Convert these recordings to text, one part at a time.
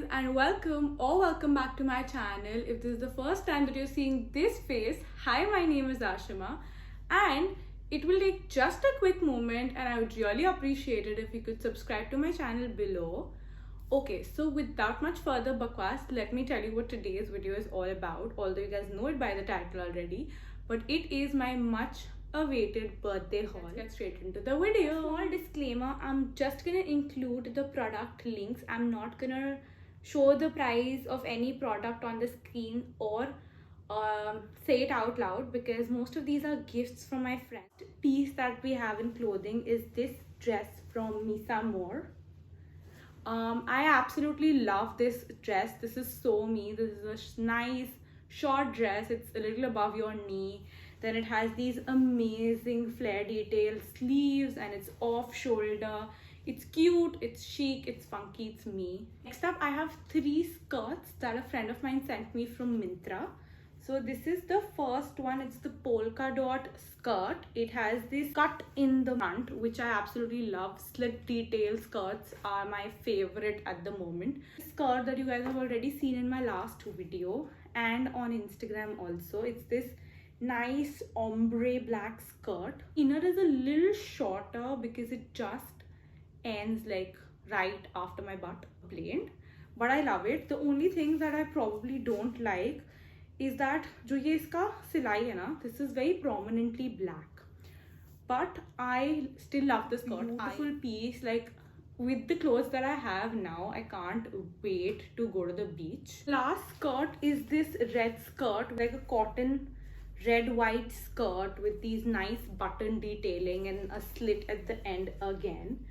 guys, and welcome back to my channel. If this is the first time that you're seeing this face, hi, my name is Ashima, and it will take just a quick moment, and I would really appreciate it if you could subscribe to my channel below. Okay, so without much further bakwas, let me tell you what today's video is all about, although you guys know it by the title already, but it is my much awaited birthday haul. Let's get straight into the video. Small disclaimer, I'm just gonna include the product links. I'm not gonna show the price of any product on the screen or say it out loud because most of these are gifts from my friends. The piece that we have in clothing is this dress from Misa Moore. I absolutely love this dress. This is so me. This is a nice short dress. It's a little above your knee. Then it has these amazing flare detail sleeves and it's off shoulder. It's cute, it's chic, it's funky, it's me. Next up, I have 3 skirts that a friend of mine sent me from Myntra. So this is the first one. It's the polka dot skirt. It has this cut in the front, which I absolutely love. Slit detail skirts are my favorite at the moment. This skirt that you guys have already seen in my last video and on Instagram also. It's this nice ombre black skirt. Inner is a little shorter because it just ends like right after my butt plane, but I love it. The only thing that I probably don't like is that जो ये इसका सिलाई है ना, this is very prominently black, but I still love the skirt. Beautiful piece. Like with the clothes that I have now, I can't wait to go to the beach. Last skirt is this red skirt, like a cotton red white skirt with these nice button detailing and a slit at the end again.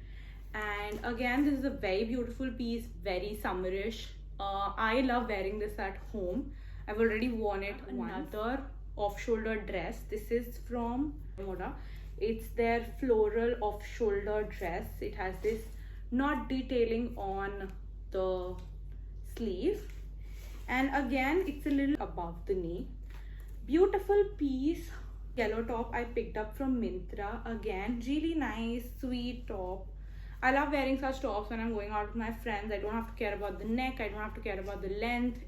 And again, this is a very beautiful piece, very summerish. I love wearing this at home. I've already worn it. Another off-shoulder dress. This is from Moda. It's their floral off-shoulder dress. It has this knot detailing on the sleeve, and again it's a little above the knee. Beautiful piece. Yellow top I picked up from Myntra. Again, really nice, sweet top. I love wearing such tops when I'm going out with my friends. I don't have to care about the neck. I don't have to care about the length.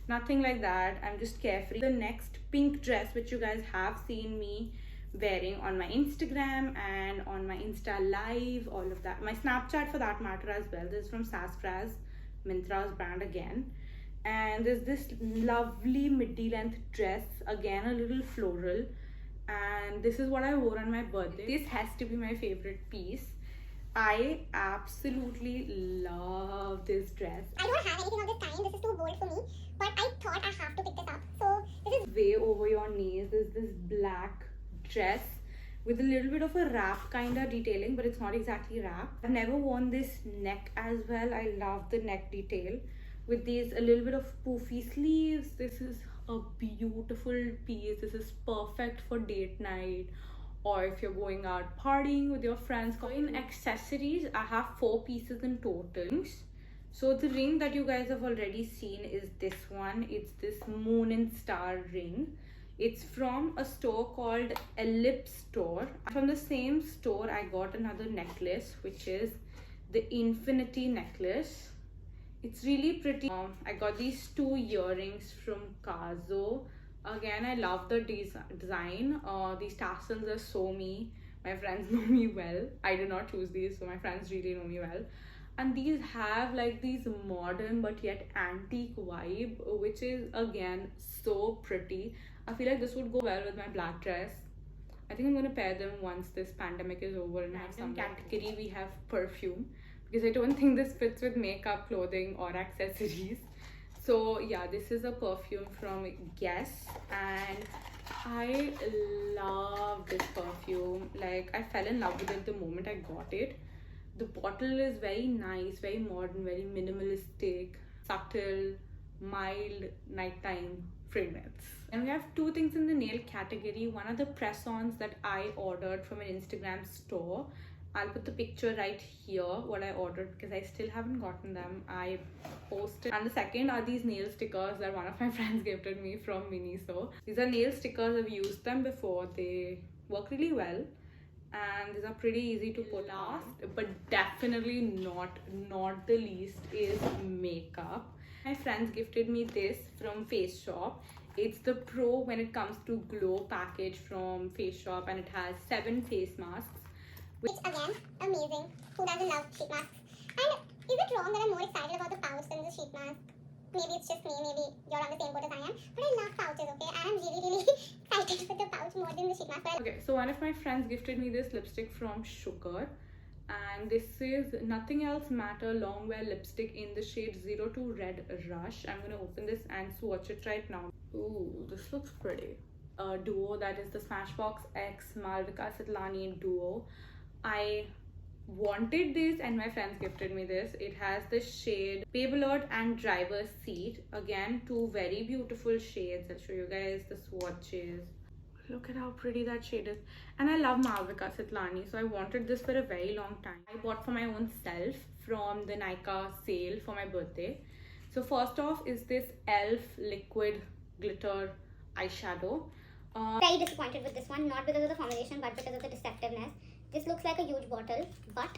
Nothing like that. I'm just carefree. The next pink dress, which you guys have seen me wearing on my Instagram and on my Insta live, all of that. My Snapchat for that matter as well. This is from Sassafras, Myntra's brand again. And there's this lovely midi length dress, again a little floral, and this is what I wore on my birthday. This has to be my favorite piece. I absolutely love this dress. I don't have anything of this kind. This is too bold for me, but I thought I have to pick this up. So this is way over your knees. There's this black dress with a little bit of a wrap kind of detailing, but it's not exactly wrap. I've never worn this neck as well. I love the neck detail with these a little bit of poofy sleeves. This is a beautiful piece. This is perfect for date night or if you're going out partying with your friends. In accessories, I have 4 pieces in total. So the ring that you guys have already seen is this one. It's this moon and star ring. It's from a store called Ellipse Store. From the same store, I got another necklace, which is the Infinity necklace. It's really pretty. I got these 2 earrings from Kazo. Again, I love the design. These tassels are so me. My friends know me well. I did not choose these, so my friends really know me well. And these have like these modern but yet antique vibe, which is again so pretty. I feel like this would go well with my black dress. I think I'm gonna pair them once this pandemic is over and have some category. We have perfume because I don't think this fits with makeup, clothing or accessories. So yeah, this is a perfume from Guess and I love this perfume. Like I fell in love with it the moment I got it. The bottle is very nice, very modern, very minimalistic, subtle, mild nighttime fragrance. And we have 2 things in the nail category. One are the press-ons that I ordered from an Instagram store. I'll put the picture right here what I ordered because I still haven't gotten them. I posted. And the second are these nail stickers that one of my friends gifted me from Miniso. These are nail stickers. I've used them before. They work really well and these are pretty easy to put on. But definitely not the least is makeup. My friends gifted me this from Face Shop. It's the Pro when it comes to glow package from Face Shop, and it has 7 face masks. Which again, amazing. Who doesn't love sheet masks? And is it wrong that I'm more excited about the pouch than the sheet mask? Maybe it's just me, maybe you're on the same boat as I am. But I love pouches, okay? And I'm really excited with the pouch more than the sheet mask. Okay, so one of my friends gifted me this lipstick from Sugar. And this is Nothing Else Matter Longwear lipstick in the shade 02 Red Rush. I'm gonna open this and swatch it right now. Ooh, this looks pretty. Duo, that is the Smashbox X Malvika Sitlani duo. I wanted this and my friends gifted me this. It has the shade Babe Alert and Driver's Seat. Again, 2 very beautiful shades. I'll show you guys the swatches. Look at how pretty that shade is. And I love Malvika Sitlani, so I wanted this for a very long time. I bought for my own self from the Nykaa sale for my birthday. So first off is this e.l.f. liquid glitter eyeshadow. Very disappointed with this one, not because of the formulation, but because of the deceptiveness. This looks like a huge bottle, but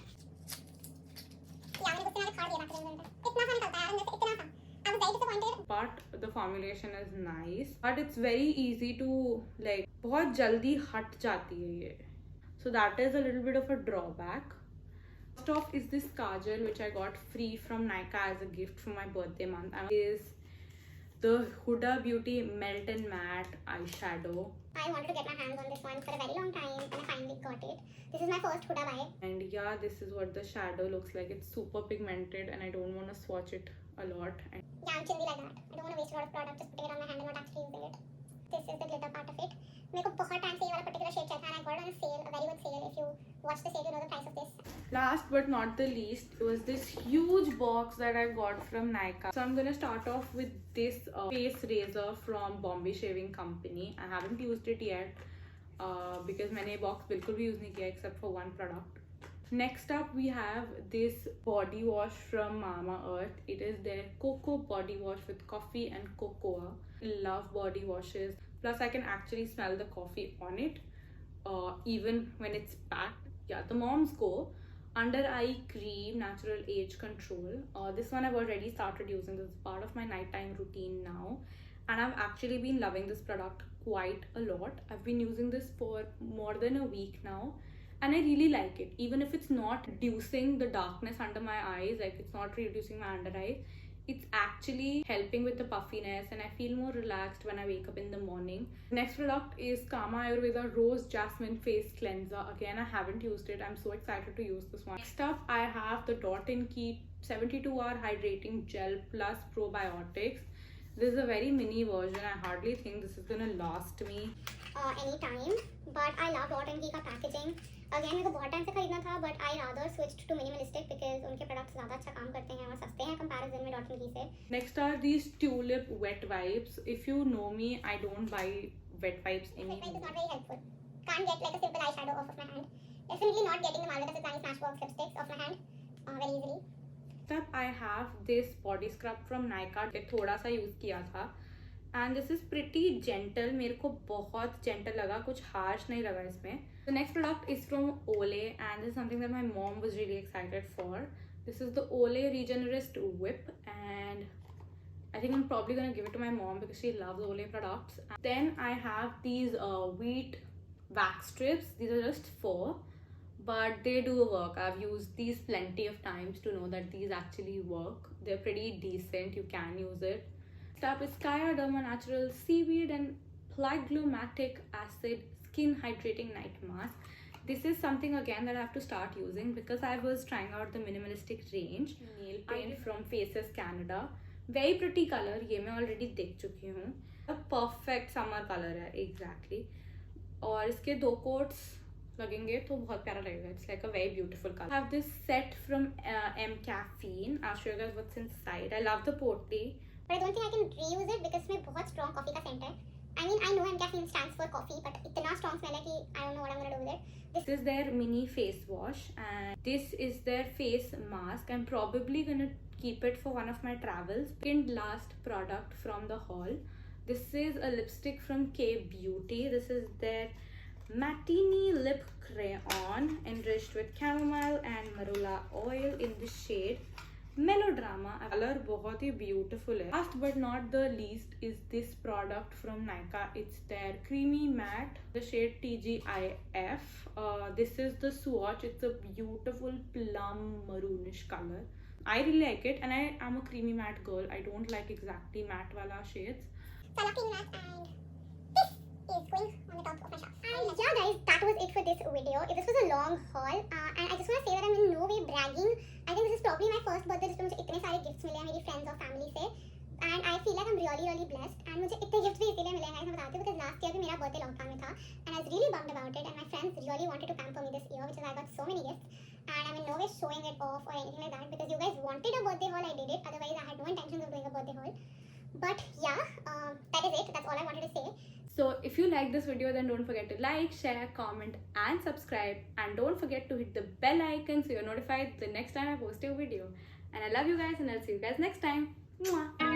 but the formulation is nice, but it's very easy to like बहुत जल्दी हट जाती है ये, so that is a little bit of a drawback. First off is this kajal which I got free from Nykaa as a gift for my birthday month. Is the Huda Beauty Melt and Matte eyeshadow. I wanted to get my hands on this one for a very long time and I finally got it. This is my first Huda buy. And yeah, this is what the shadow looks like. It's super pigmented and I don't want to swatch it a lot. And yeah, I'm chilly like that. I don't want to waste a lot of product just putting it on my hand and not actually using it. This is the glitter part of it. मेरे को बहुत time से ये वाला particular shade चाहिए था and I got it on a sale, a very good sale. If you watch the sale, you know the price of this. Last but not the least was this huge box that I got from Nykaa. So I'm gonna start off with this face razor from Bombay Shaving Company. I haven't used it yet because मैंने box बिल्कुल भी use नहीं किया except for one product. Next up we have this body wash from Mamaearth. It is their cocoa body wash with coffee and cocoa. I love body washes. Plus I can actually smell the coffee on it even when it's packed. Yeah, the Moms Go Under Eye Cream Natural Age Control. This one I've already started using. This is part of my nighttime routine now, and I've actually been loving this product quite a lot. I've been using this for more than a week now and I really like it. Even if it's not reducing the darkness under my eyes, like it's not reducing my under eyes, it's actually helping with the puffiness and I feel more relaxed when I wake up in the morning. Next product is Kama Ayurveda Rose Jasmine Face Cleanser. Again, I haven't used it. I'm so excited to use this one. Next up, I have the Dot & Key 72-hour Hydrating Gel Plus Probiotics. This is a very mini version. I hardly think this is gonna last me anytime, but I love Dot & Key का packaging. Again, मेरे को बहुत time से खरीदना था, but I rather switched to minimalistic because उनके products ज़्यादा अच्छा काम करते हैं और सस्ते हैं comparison में Dot & Key से. Next are these Tulip wet wipes. If you know me, I don't buy wet wipes anymore. Wet wipe is not very helpful. Can't get like a simple eyeshadow off of my hand. Definitely not getting the Malvika Sitlani Smashbox lipsticks off my hand very easily. Next up, I have this body scrub from Nykaa. मैं थोड़ा सा use किया था. And this is pretty gentle. मेरे को बहुत gentle लगा, कुछ harsh नहीं लगा इसमें. The next product is from Olay and this is something that my mom was really excited for. This is the Olay Regenerist Whip and I think I'm probably gonna give it to my mom because she loves Olay products. Then I have these wheat wax strips. These are just 4, but they do work. I've used these plenty of times to know that these actually work. They're pretty decent. You can use it. Next up is Kaya Derma Natural Seaweed and Plaglomatic Acid Skin Hydrating Night Mask. This is something again that I have to start using because I was trying out the minimalistic range. Nail paint from Faces Canada. Very pretty color. ये मैं already देख चुकी हूँ. A perfect summer color है exactly. और इसके 2 coats लगेंगे तो बहुत प्यारा लगेगा. It's like a very beautiful color. I have this set from M Caffeine. I'll show you guys what's inside. I love the potli. But I don't think I can reuse it because इसमें बहुत strong coffee का scent है. I mean, I know M Caffeine stands for coffee, but इतना strong smell है कि I don't know what I'm gonna do with it. This is their mini face wash and this is their face mask. I'm probably gonna keep it for one of my travels. Second last product from the haul. This is a lipstick from K Beauty. This is their Matini Lip Crayon enriched with chamomile and marula oil in the shade Melodrama. Color बहुत ही beautiful है. Last but not the least is this product from Nykaa. It's their creamy matte, the shade TGIF. This is the swatch. It's a beautiful plum maroonish color. I really like it, and I am a creamy matte girl. I don't like exactly matte wala shades. So I love creamy matte, and this is going on the top of my shelf. And yeah guys, that was it for this video. This was a long haul, and I just want to say that I'm in no way bragging. I think this is probably my first birthday जिसमें मुझे इतने सारे gifts मिले हैं मेरी friends और family से, and I feel like I'm really blessed. And मुझे इतने gifts भी इसीलिए मिले हैं guys, मैं बताती हूँ, because last year भी मेरा birthday lockdown में था, and I was really bummed about it, and my friends really wanted to pamper me this year, which is I got so many gifts, and I'm in no way showing it off or anything like that, because you guys wanted a birthday haul, I did it. Otherwise I had no intentions of doing a birthday haul. But yeah, that is it. That's all I wanted to say. So if you like this video, then don't forget to like, share, comment and subscribe, and don't forget to hit the bell icon so you're notified the next time I post a video. And I love you guys, and I'll see you guys next time. Mwah.